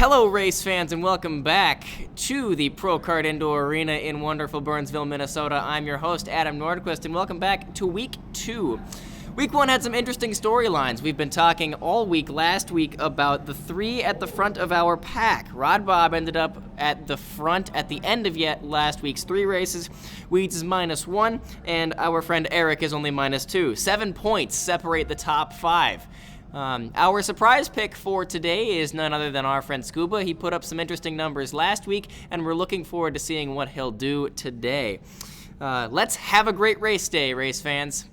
Hello, race fans, and welcome back to the Pro Kart Indoor Arena in wonderful Burnsville, Minnesota. I'm your host, Adam Nordquist, and welcome back to Week 2. Week 1 had some interesting storylines. We've been talking all week last week about the three at the front of our pack. Rod Bob ended up at the front at the end of last week's 3 races. Weeds is -1, and our friend Eric is only -2. 7 points separate the top 5. Our surprise pick for today is none other than our friend Scuba. He put up some interesting numbers last week, and we're looking forward to seeing what he'll do today. Let's have a great race day, race fans.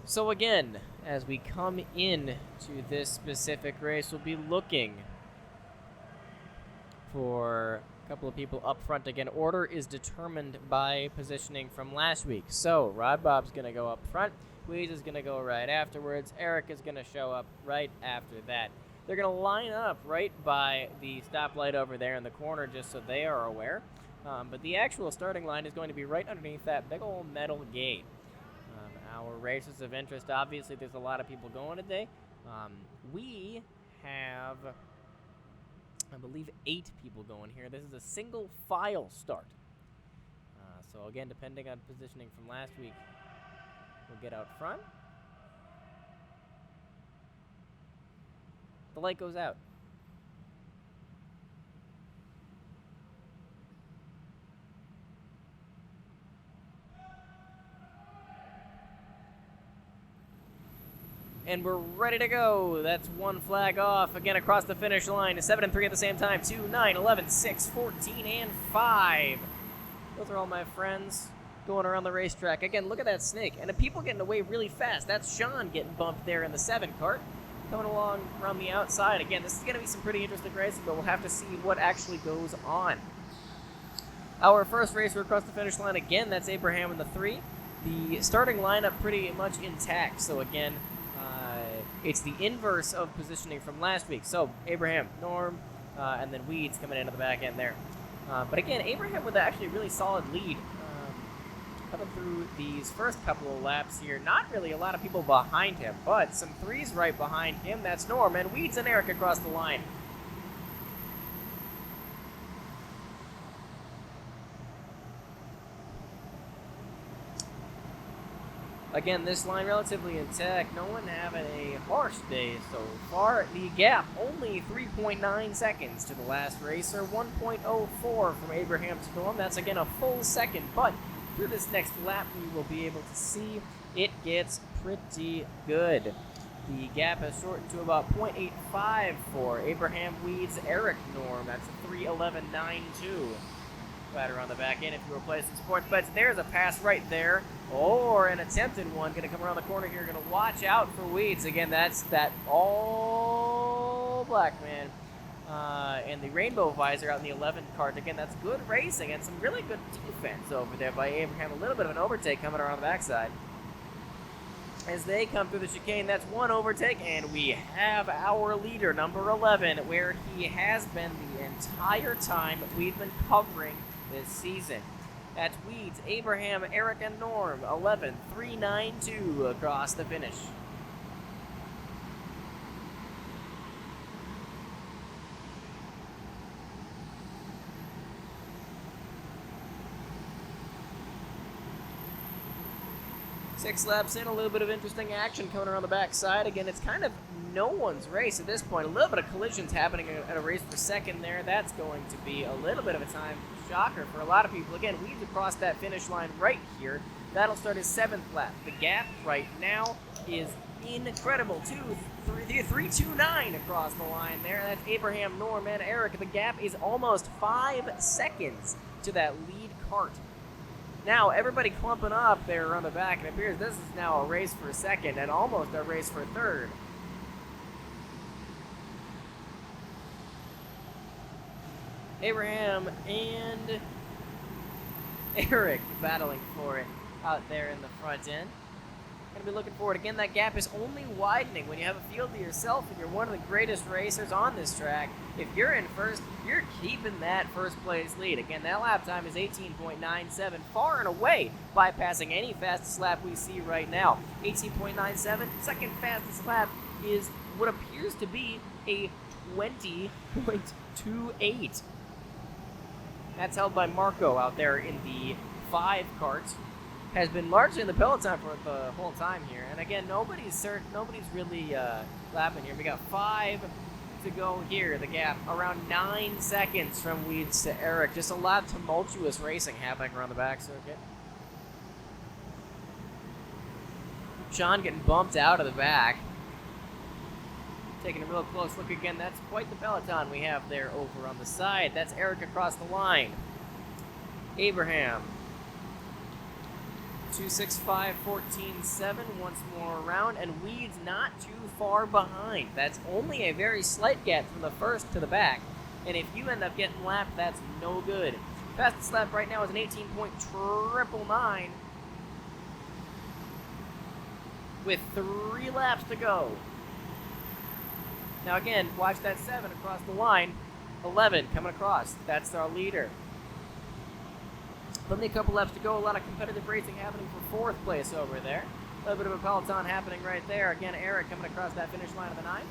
So again, as we come in to this specific race, we'll be looking for a couple of people up front. Again, order is determined by positioning from last week. So Rod Bob's going to go up front. Weeze is going to go right afterwards. Eric is going to show up right after that. They're going to line up right by the stoplight over there in the corner just so they are aware. But the actual starting line is going to be right underneath that big old metal gate. Our races of interest, obviously there's a lot of people going today. We have, I believe, 8 people going here. This is a single file start. So again, depending on positioning from last week, we'll get out front. The light goes out. And we're ready to go. That's one flag off. Again, across the finish line. 7 and 3 at the same time. 2, 9, 11, 6, 14, and 5. Those are all my friends going around the racetrack. Again, look at that snake. And the people getting away really fast. That's Sean getting bumped there in the 7 cart. Coming along around the outside. Again, this is going to be some pretty interesting racing, but we'll have to see what actually goes on. Our first racer across the finish line. Again, that's Abraham in the 3. The starting lineup pretty much intact. So again, it's the inverse of positioning from last week. So Abraham, Norm, and then Weeds coming into the back end there. But again, Abraham with actually a really solid lead coming through these first couple of laps here. Not really a lot of people behind him, but some 3s right behind him. That's Norm, and Weeds and Eric across the line. Again, this line relatively intact. No one having a harsh day so far. The gap only 3.9 seconds to the last racer. 1.04 from Abraham to Norm. That's again a full second, but through this next lap we will be able to see it gets pretty good. The gap has shortened to about 0.85 for Abraham, Weeds, Eric, Norm. That's a 3:11.92. Right around the back end if you were placing sports bets. There's a pass right there. Or an attempted one. Going to come around the corner here. Going to watch out for Weeds. Again, that's that all black man. And the rainbow visor out in the 11 cart. Again, that's good racing and some really good defense over there by Abraham. A little bit of an overtake coming around the backside. As they come through the chicane, that's one overtake. And we have our leader, number 11, where he has been the entire time we've been covering this season. That's Weeds, Abraham, Eric, and Norm. 11, 3, 9, 2 across the finish. Six laps in, a little bit of interesting action coming around the backside. Again, it's kind of no one's race at this point. A little bit of collisions happening at a race per second there. That's going to be a little bit of a time shocker for a lot of people. Again, Weeds across that finish line right here. That'll start his 7th lap. The gap right now is incredible. 3:29 across the line there. That's Abraham, Norm, and Eric. The gap is almost 5 seconds to that lead cart. Now, everybody clumping up there on the back. It appears this is now a race for 2nd and almost a race for 3rd. Abraham and Eric battling for it out there in the front end. Going to be looking forward. Again, that gap is only widening when you have a field to yourself and you're one of the greatest racers on this track. If you're in first, you're keeping that first place lead. Again, that lap time is 18.97, far and away bypassing any fastest lap we see right now. 18.97, second fastest lap is what appears to be a 20.28. That's held by Marco out there in the 5 carts. Has been largely in the peloton for the whole time here. And again, nobody's really lapping here. We got 5 to go here. The gap around 9 seconds from Weeds to Eric. Just a lot of tumultuous racing happening around the back circuit. Sean getting bumped out of the back. Taking a real close look again. That's quite the peloton we have there over on the side. That's Eric across the line. Abraham. 2:65, 14:7, once more around, and Weeds not too far behind. That's only a very slight gap from the first to the back, and if you end up getting lapped, that's no good. Fastest lap right now is an 18.999 with 3 laps to go. Now again, watch that 7 across the line. 11 coming across. That's our leader. Only a couple laps to go. A lot of competitive racing happening for 4th place over there. A little bit of a peloton happening right there. Again, Eric coming across that finish line of the 9.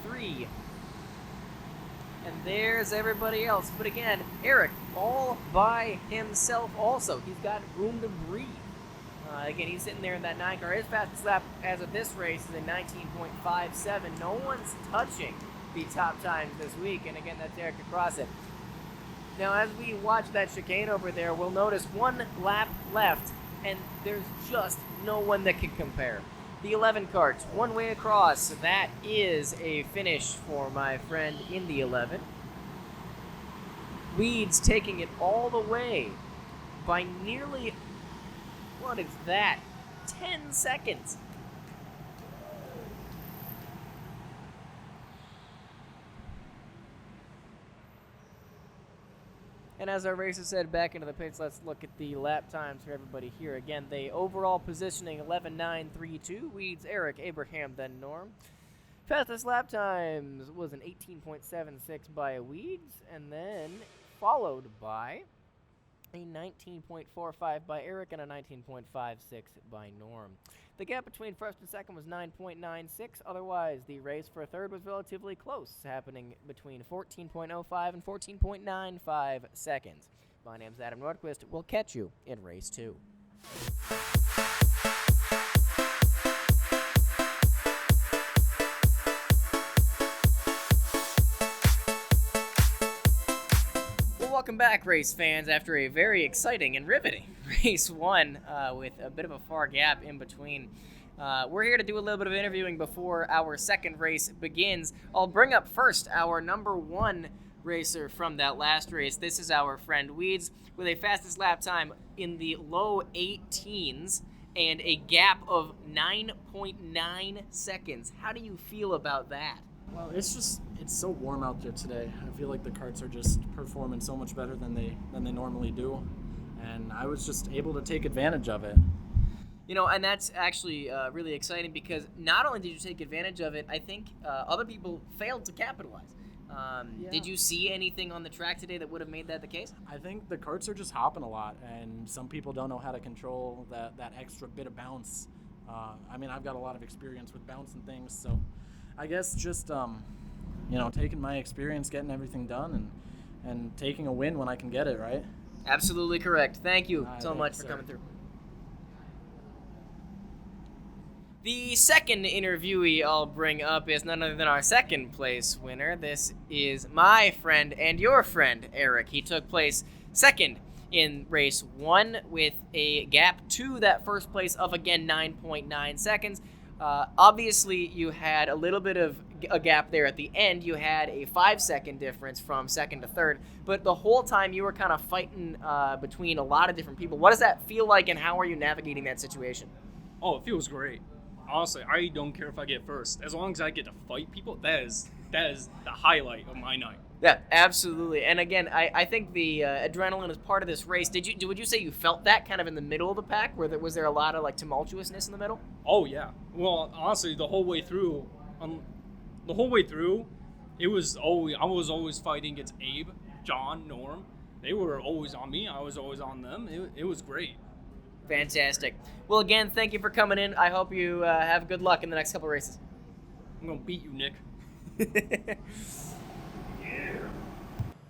3. And there's everybody else. But again, Eric all by himself also. He's got room to breathe. Again, he's sitting there in that 9 car. His fastest lap as of this race is a 19.57. No one's touching the top times this week. And again, that's Eric across it. Now, as we watch that chicane over there, we'll notice 1 lap left, and there's just no one that can compare. The 11 carts, one way across. That is a finish for my friend in the 11. Weeds taking it all the way by nearly, what is that, 10 seconds. And as our racers head back into the pits, let's look at the lap times for everybody here. Again, the overall positioning 11.932. Weeds, Eric, Abraham, then Norm. Fastest lap times was an 18.76 by Weeds, and then followed by a 19.45 by Eric and a 19.56 by Norm. The gap between first and second was 9.96. Otherwise, the race for third was relatively close, happening between 14.05 and 14.95 seconds. My name's Adam Nordquist. We'll catch you in race 2. Welcome back, race fans, after a very exciting and riveting race 1 with a bit of a far gap in between. We're here to do a little bit of interviewing before our second race begins. I'll bring up first our number 1 racer from that last race. This is our friend Weeds with a fastest lap time in the low 18s and a gap of 9.9 seconds. How do you feel about that? Well, it's so warm out there today. I feel like the karts are just performing so much better than they normally do, and I was just able to take advantage of it. You know, and that's actually really exciting because not only did you take advantage of it, I think other people failed to capitalize. Did you see anything on the track today that would have made that the case? I think the karts are just hopping a lot, and some people don't know how to control that extra bit of bounce. I mean, I've got a lot of experience with bouncing things, so I guess just taking my experience, getting everything done, and taking a win when I can get it, right? Absolutely correct. Thank you so much for coming through. The second interviewee I'll bring up is none other than our second place winner. This is my friend and your friend, Eric. He took place second in race 1 with a gap to that first place of, again, 9.9 seconds. Obviously, you had a little bit of a gap there at the end. You had a 5-second difference from second to third, but the whole time you were kind of fighting between a lot of different people. What does that feel like, and how are you navigating that situation? Oh, it feels great. Honestly, I don't care if I get first. As long as I get to fight people, that is the highlight of my night. Yeah, absolutely. And again, I think the adrenaline is part of this race. Would you say you felt that kind of in the middle of the pack? Was there a lot of like tumultuousness in the middle? Oh yeah. Well, honestly, the whole way through, it was always I was always fighting against Abe, John, Norm. They were always on me. I was always on them. It was great. Fantastic. Well, again, thank you for coming in. I hope you have good luck in the next couple races. I'm gonna beat you, Nick.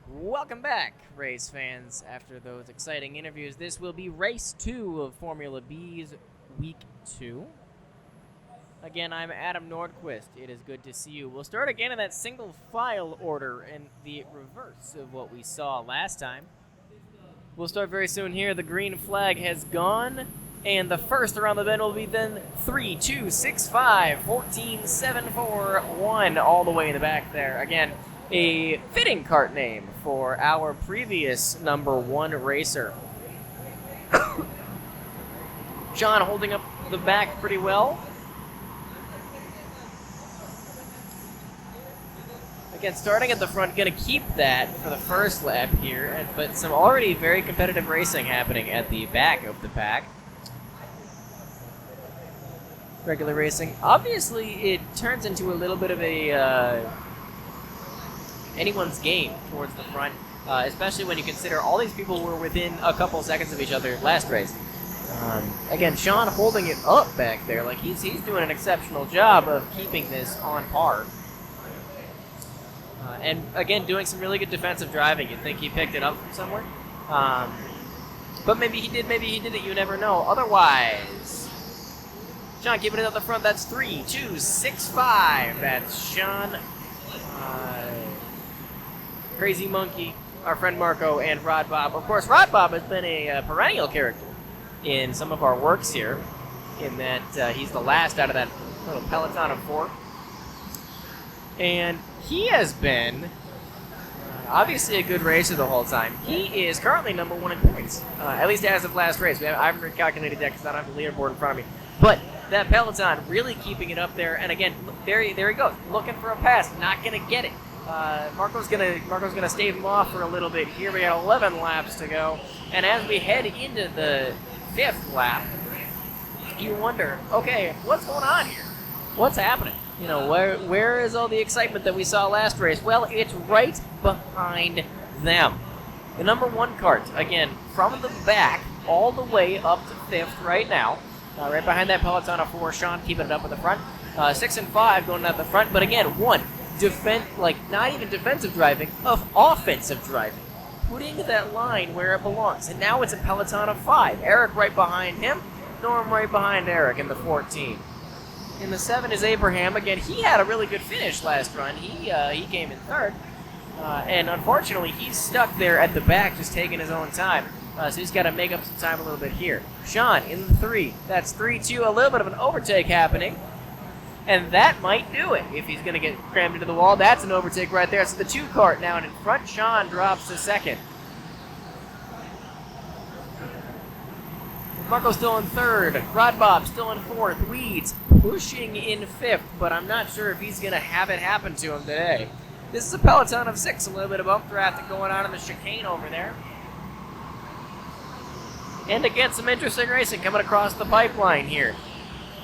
Welcome back, race fans. After those exciting interviews, this will be race 2 of Formula B's week 2. Again, I'm Adam Nordquist. It is good to see you. We'll start again in that single file order in the reverse of what we saw last time. We'll start very soon here. The green flag has gone, and the first around the bend will be then 3, 2, 6, 5, 14, 7, 4, 1, all the way in the back there. Again, a fitting kart name for our previous number 1 racer. John holding up the back pretty well. Again, starting at the front, going to keep that for the first lap here, but some already very competitive racing happening at the back of the pack. Regular racing. Obviously, it turns into a little bit of a anyone's game towards the front, especially when you consider all these people were within a couple seconds of each other last race. Again, Sean holding it up back there, like he's doing an exceptional job of keeping this on par. And again, doing some really good defensive driving. You'd think he picked it up from somewhere. But maybe he didn't, you never know. Otherwise, Sean keeping it up the front. That's 3, 2, 6, 5. That's Sean, Crazy Monkey, our friend Marco, and Rod Bob. Of course, Rod Bob has been a perennial character in some of our works here, in that he's the last out of that little peloton of 4. And he has been obviously a good racer the whole time. He is currently number 1 in points, at least as of last race. I haven't recalculated that because I don't have the leaderboard in front of me. But that peloton really keeping it up there. And again, there he goes, looking for a pass, not going to get it. Marco's gonna stave him off for a little bit here. We got 11 laps to go, and as we head into the 5th lap, you wonder, okay, what's going on here? What's happening? You know, where is all the excitement that we saw last race? Well, it's right behind them. The number 1 kart, again, from the back all the way up to 5th right now. Right behind that peloton of 4, Sean keeping it up in the front. 6 and 5 going out the front, but again, 1. Not even defensive driving, of offensive driving. Putting that line where it belongs. And now it's a peloton of 5. Eric right behind him. Norm right behind Eric in the 14. In the 7 is Abraham. Again, he had a really good finish last run. He came in 3rd. And unfortunately, he's stuck there at the back just taking his own time. So he's got to make up some time a little bit here. Sean in the 3. That's 3-2. A little bit of an overtake happening. And that might do it. If he's going to get crammed into the wall, that's an overtake right there. So the 2 kart now in front. Sean drops to 2nd. Marco's still in 3rd. Rod Bob still in 4th. Weeds pushing in 5th, but I'm not sure if he's going to have it happen to him today. This is a peloton of 6. A little bit of bump traffic going on in the chicane over there. And again, some interesting racing coming across the pipeline here.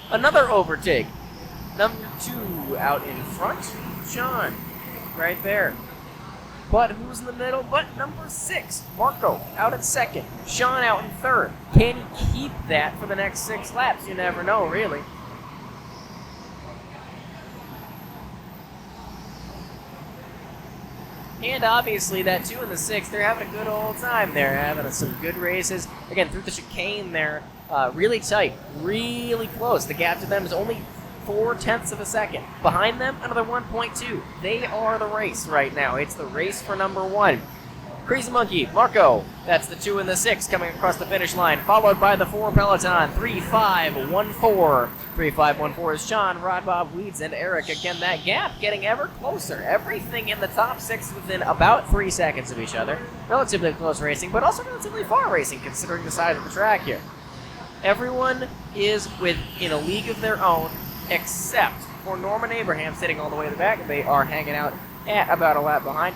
Another overtake. Number 2 out in front, Sean, right there. But who's in the middle? But number 6, Marco, out in 2nd. Sean out in 3rd. Can he keep that for the next 6 laps? You never know, really. And obviously that 2 and the 6, they're having a good old time. They're having some good races. Again, through the chicane there, really tight, really close. The gap to them is only 0.4 of a second. Behind them, another 1.2. They are the race right now. It's the race for number 1. Crazy Monkey, Marco, that's the 2 and the 6 coming across the finish line, followed by the 4 peloton, 3, 5, 1, 4. 3, 5, 1, 4 is Sean, Rod, Bob, Weeds, and Eric. Again, that gap getting ever closer. Everything in the top 6 within about 3 seconds of each other. Relatively close racing, but also relatively far racing considering the size of the track here. Everyone is in a league of their own, except for Norman Abraham sitting all the way in the back. They are hanging out at about a lap behind.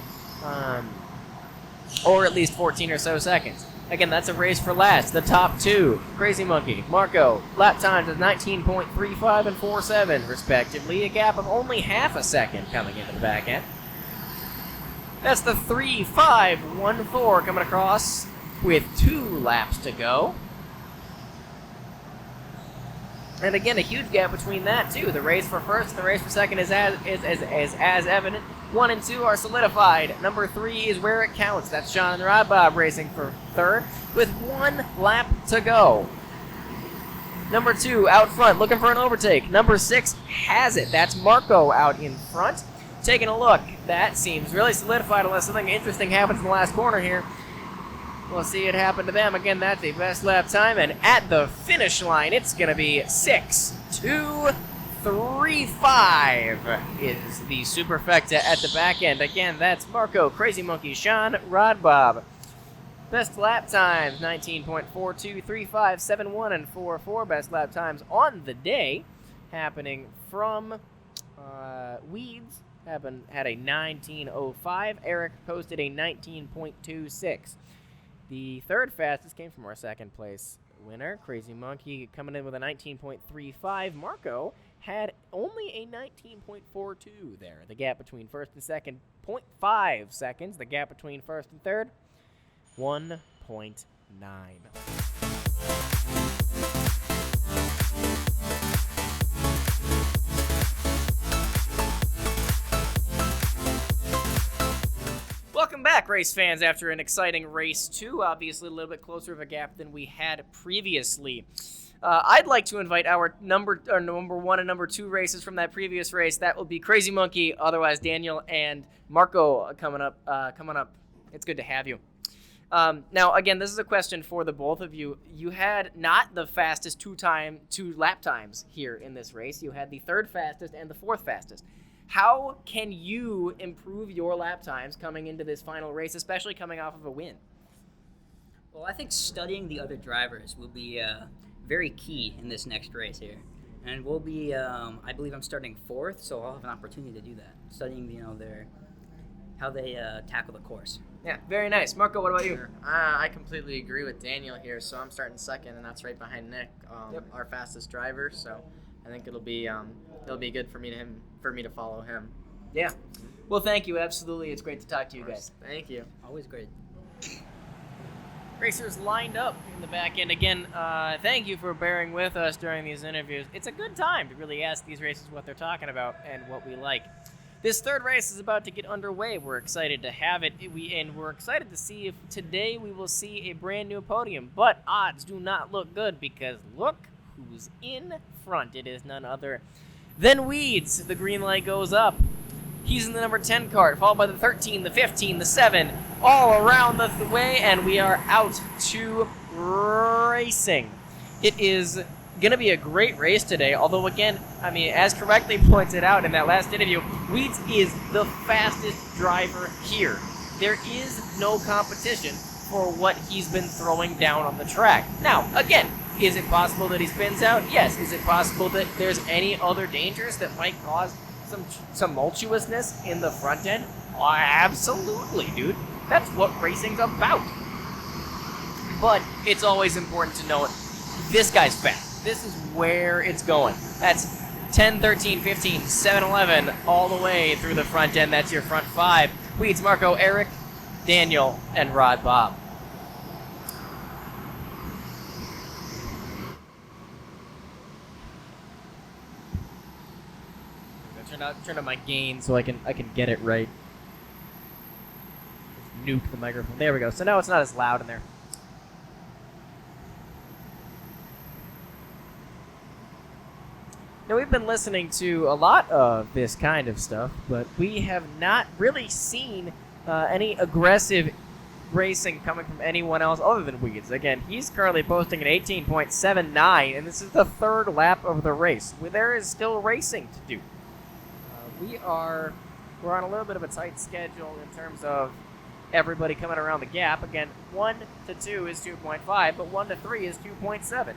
or at least 14 or so seconds. Again, that's a race for last. The top two, Crazy Monkey, Marco, lap times of 19.35 and 47, respectively. A gap of only half a second coming into the back end. That's the 3.5.14 coming across with 2 laps to go. And again, a huge gap between that, too. The race for first and the race for second is as evident. 1 and 2 are solidified. Number 3 is where it counts. That's Sean and Rod Bob racing for third with 1 lap to go. Number 2 out front looking for an overtake. Number 6 has it. That's Marco out in front. Taking a look. That seems really solidified unless something interesting happens in the last corner here. We'll see it happen to them. Again, that's the best lap time. And at the finish line, it's going to be 6.235 is the superfecta at the back end. Again, that's Marco, Crazy Monkey, Sean, Rod Bob. Best lap times, 19.42, 35, 71, and 44. Best lap times on the day happening from Weeds. Had a 19.05. Eric posted a 19.26. The third fastest came from our second place winner, Crazy Monkey, coming in with a 19.35. Marco had only a 19.42 there. The gap between first and second, 0.5 seconds. The gap between first and third, 1.9. Welcome back, race fans, after an exciting race 2. Obviously, a little bit closer of a gap than we had previously. I'd like to invite our number 1 and number 2 races from that previous race. That will be Crazy Monkey, otherwise Daniel, and Marco coming up. It's good to have you. Now, again, this is a question for the both of you. You had not the fastest two lap times here in this race. You had the third fastest and the fourth fastest. How can you improve your lap times coming into this final race, especially coming off of a win? Well, I think studying the other drivers will be very key in this next race here. And we'll be, I believe I'm starting 4th, so I'll have an opportunity to do that. Studying, how they tackle the course. Yeah, very nice. Marco, what about you? Sure. I completely agree with Daniel here, so I'm starting 2nd, and that's right behind Nick, our fastest driver, so I think it'll be good for me to follow him. Yeah. Well, thank you. Absolutely. It's great to talk to you guys. Thank you. Always great. Racers lined up in the back end. Again, thank you for bearing with us during these interviews. It's a good time to really ask these races what they're talking about and what we like. This third race is about to get underway. We're excited to have it, and we're excited to see if today we will see a brand new podium. But odds do not look good because look who's in front. It is none other than Weeds. The green light goes up. He's in the number 10 cart, followed by the 13, the 15, the 7, all around the way, and we are out to racing. It is going to be a great race today, although, again, as correctly pointed out in that last interview, Weeds is the fastest driver here. There is no competition for what he's been throwing down on the track. Now, again, is it possible that he spins out? Yes. Is it possible that there's any other dangers that might cause some tumultuousness in the front end? Oh, absolutely, dude. That's what racing's about. But it's always important to note, this guy's fast. This is where it's going. That's 10, 13, 15, 7, 11, all the way through the front end. That's your front 5. Weeds, Marco, Eric, Daniel, and Rod Bob. Turn up my gain so I can get it right. Nuke the microphone. There we go. So now it's not as loud in there. Now we've been listening to a lot of this kind of stuff, but we have not really seen any aggressive racing coming from anyone else other than Weeds. Again, he's currently posting an 18.79, and this is the third lap of the race. There is still racing to do. We're on a little bit of a tight schedule in terms of everybody coming around the gap. Again, 1 to 2 is 2.5, but 1 to 3 is 2.7.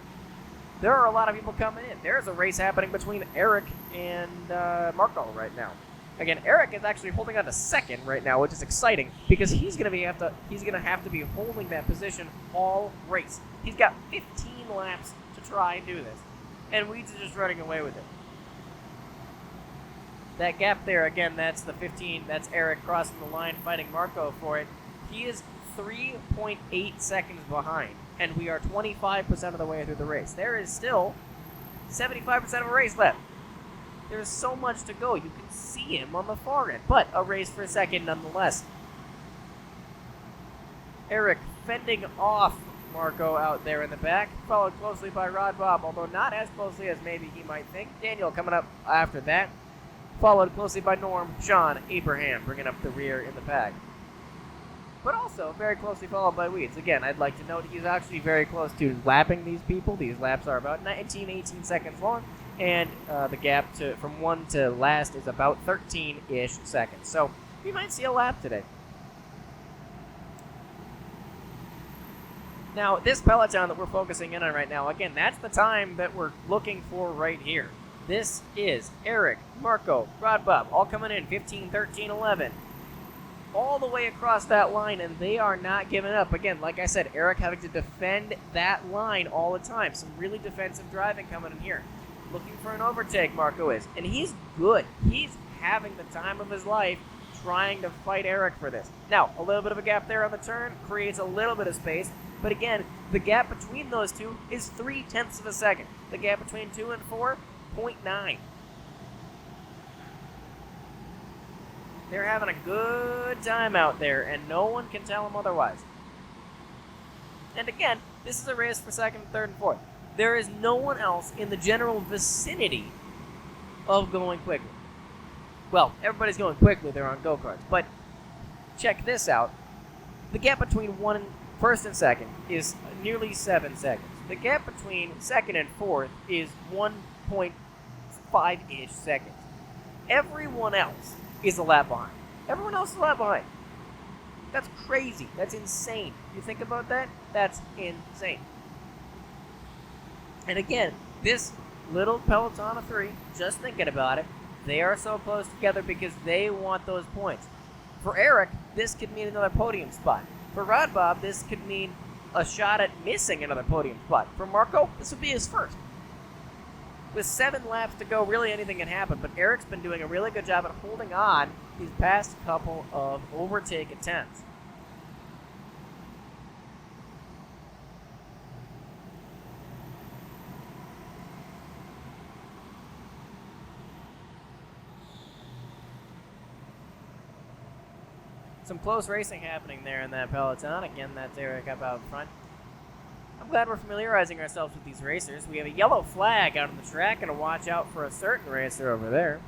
There are a lot of people coming in. There's a race happening between Eric and Marco right now. Again, Eric is actually holding on to second right now, which is exciting because he's gonna have to be holding that position all race. He's got 15 laps to try and do this, and Weeds is just running away with it. That gap there, again, that's the 15. That's Eric crossing the line, fighting Marco for it. He is 3.8 seconds behind, and we are 25% of the way through the race. There is still 75% of a race left. There's so much to go. You can see him on the far end, but a race for a second nonetheless. Eric fending off Marco out there in the back, followed closely by Rod Bob, although not as closely as maybe he might think. Daniel coming up after that, followed closely by Norm, Sean, Abraham, bringing up the rear in the pack. But also very closely followed by Weeds. Again, I'd like to note he's actually very close to lapping these people. These laps are about 19, 18 seconds long. And the gap from 1 to last is about 13-ish seconds. So we might see a lap today. Now, this peloton that we're focusing in on right now, again, that's the time that we're looking for right here. This is Eric, Marco, Rod Bob, all coming in 15, 13, 11. All the way across that line, and they are not giving up. Again, like I said, Eric having to defend that line all the time. Some really defensive driving coming in here. Looking for an overtake, Marco is. And he's good. He's having the time of his life trying to fight Eric for this. Now, a little bit of a gap there on the turn creates a little bit of space. But again, the gap between those two is 0.3 of a second. The gap between 2 and 4, 0.9. They're having a good time out there, and no one can tell them otherwise. And again, this is a race for second, third, and fourth. There is no one else in the general vicinity of going quickly. Well, everybody's going quickly. They're on go-karts. But check this out. The gap between first and second is nearly 7 seconds. The gap between second and fourth is 1.5-ish seconds. Everyone else is a lap behind. Everyone else is a lap behind. That's crazy. That's insane. You think about that? That's insane. And again, this little peloton of 3, just thinking about it, they are so close together because they want those points. For Eric, this could mean another podium spot. For Rod Bob, this could mean a shot at missing another podium spot. For Marco, this would be his first. With 7 laps to go, really anything can happen, but Eric's been doing a really good job at holding on these past couple of overtake attempts. Some close racing happening there in that peloton. Again, that's Eric up out front. I'm glad we're familiarizing ourselves with these racers. We have a yellow flag out on the track and to watch out for a certain racer over there.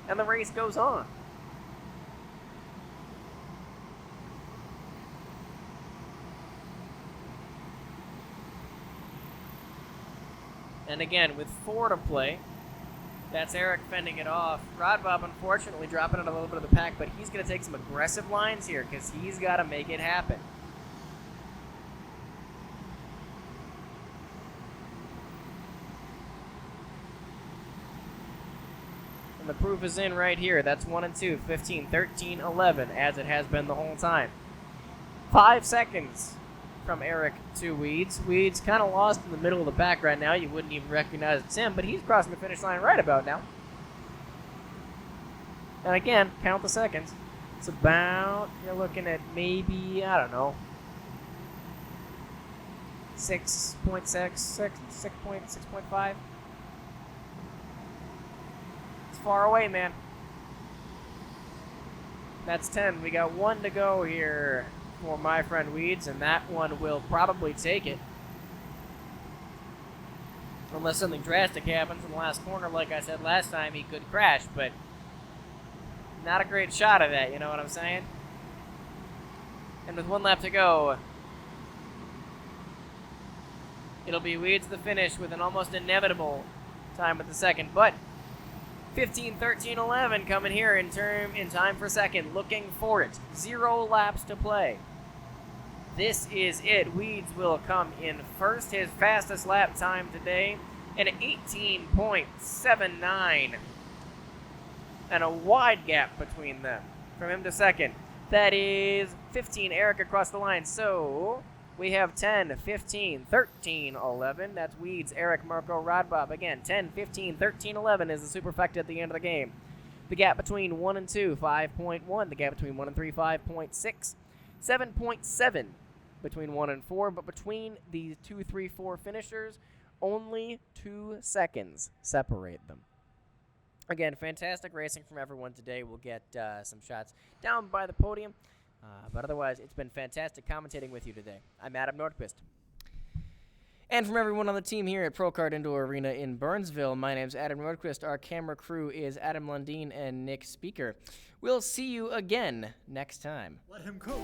And the race goes on. And again, with 4 to play, that's Eric fending it off. Rod Bob, unfortunately, dropping out a little bit of the pack, but he's going to take some aggressive lines here because he's got to make it happen. And the proof is in right here. That's 1 and 2, 15, 13, 11, as it has been the whole time. 5 seconds from Eric to Weeds. Weeds kind of lost in the middle of the pack right now. You wouldn't even recognize it's him, but he's crossing the finish line right about now. And again, count the seconds. It's about, you're looking at maybe, I don't know, 6.5. It's far away, man. That's 10. We got 1 to go here for my friend Weeds, and that one will probably take it. Unless something drastic happens in the last corner, like I said last time, he could crash, but not a great shot of that, you know what I'm saying? And with 1 lap to go, it'll be Weeds the finish with an almost inevitable time at the second, but 15, 13, 11 coming here in time for second, looking for it. 0 laps to play. this is it. Weeds will come in first. His fastest lap time today, an 18.79. And a wide gap between them. From him to second. That is 15. Eric across the line. So we have 10, 15, 13, 11. That's Weeds, Eric, Marco, Rod Bob. Again, 10, 15, 13, 11 is the superfecta at the end of the game. The gap between 1 and 2, 5.1. The gap between 1 and 3, 5.6. 7.7 between 1 and 4. But between the 2, 3, 4 finishers, only 2 seconds separate them. Again, fantastic racing from everyone today. We'll get some shots down by the podium. But otherwise, it's been fantastic commentating with you today. I'm Adam Nordquist. And from everyone on the team here at Procard Indoor Arena in Burnsville, my name's Adam Nordquist. Our camera crew is Adam Lundeen and Nick Speaker. We'll see you again next time. Let him cook.